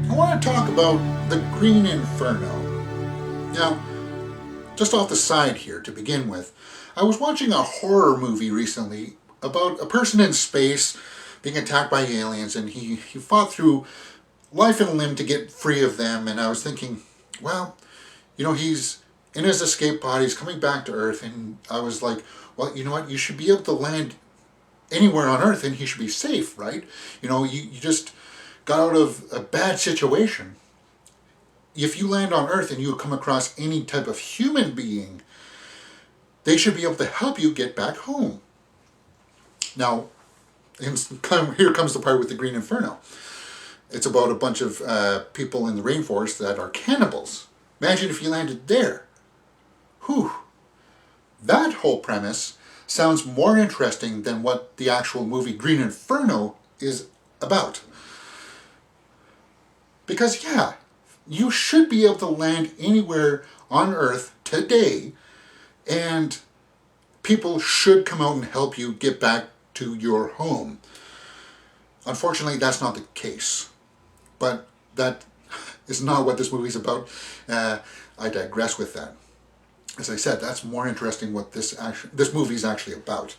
I want to talk about the Green Inferno. Now, just off the side here to begin with, I was watching a horror movie recently about a person in space being attacked by aliens, and he fought through life and limb to get free of them. And I was thinking, well, he's in his escape pod, he's coming back to Earth, and I was like, well, you know what, you should be able to land anywhere on Earth and he should be safe, right? You just got out of a bad situation. If you land on Earth and you come across any type of human being, they should be able to help you get back home. Now, here comes the part with the Green Inferno. It's about a bunch of people in the rainforest that are cannibals. Imagine if you landed there. Whew. That whole premise sounds more interesting than what the actual movie Green Inferno is about. Because, yeah, you should be able to land anywhere on Earth today, and people should come out and help you get back to your home. Unfortunately, that's not the case. But that is not what this movie's about. I digress with that. As I said, that's more interesting what this movie is actually about.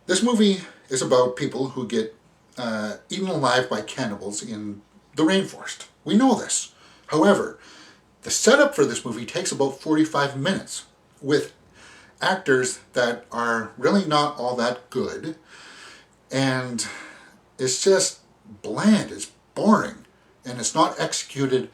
This movie is about people who get eaten alive by cannibals in the rainforest. We know this. However, the setup for this movie takes about 45 minutes with actors that are really not all that good, and it's just bland, it's boring, and it's not executed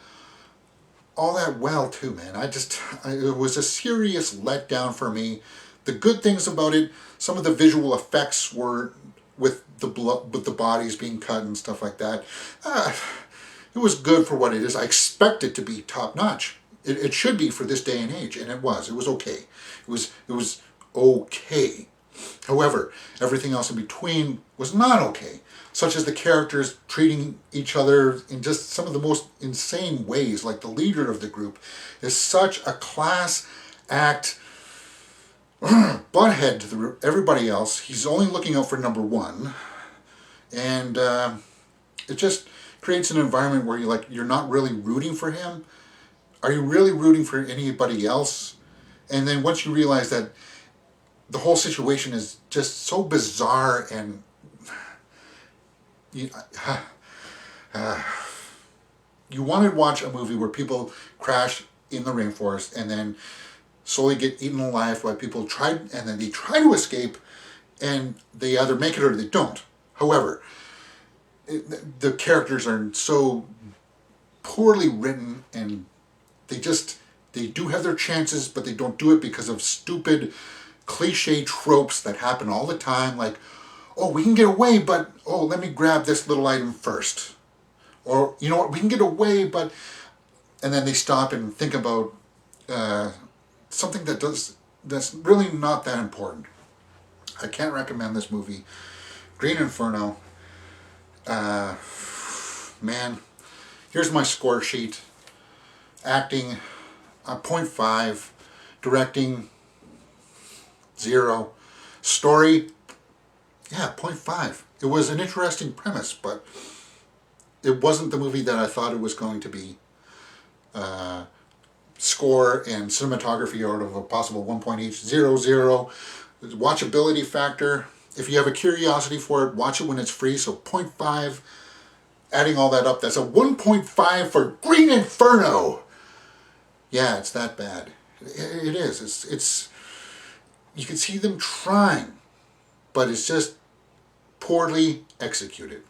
all that well too, man. It was a serious letdown for me. The good things about it, some of the visual effects were with the blood, with the bodies being cut and stuff like that. It was good for what it is. I expect it to be top notch. It should be for this day and age, and it was. It was okay. It was okay. However, everything else in between was not okay, such as the characters treating each other in just some of the most insane ways. Like the leader of the group is such a class act butthead to everybody else. He's only looking out for number one, and it just creates an environment where you're not really rooting for him. Are you really rooting for anybody else? And then once you realize that the whole situation is just so bizarre, and you want to watch a movie where people crash in the rainforest and then slowly get eaten alive by people and then they try to escape, and they either make it or they don't. However, the characters are so poorly written, and they do have their chances, but they don't do it because of stupid cliche tropes that happen all the time, like, oh, we can get away, but, oh, let me grab this little item first. Or, you know what, we can get away, but... And then they stop and think about something that's really not that important. I can't recommend this movie. Green Inferno. Man, here's my score sheet. Acting, 0.5. Directing, 0. Story, yeah, 0.5. It was an interesting premise, but it wasn't the movie that I thought it was going to be. Score and cinematography out of a possible 1.800. Watchability factor, if you have a curiosity for it, watch it when it's free, so 0.5. Adding all that up, that's a 1.5 for Green Inferno. Yeah, it's that bad. It is. It's you can see them trying, but it's just poorly executed.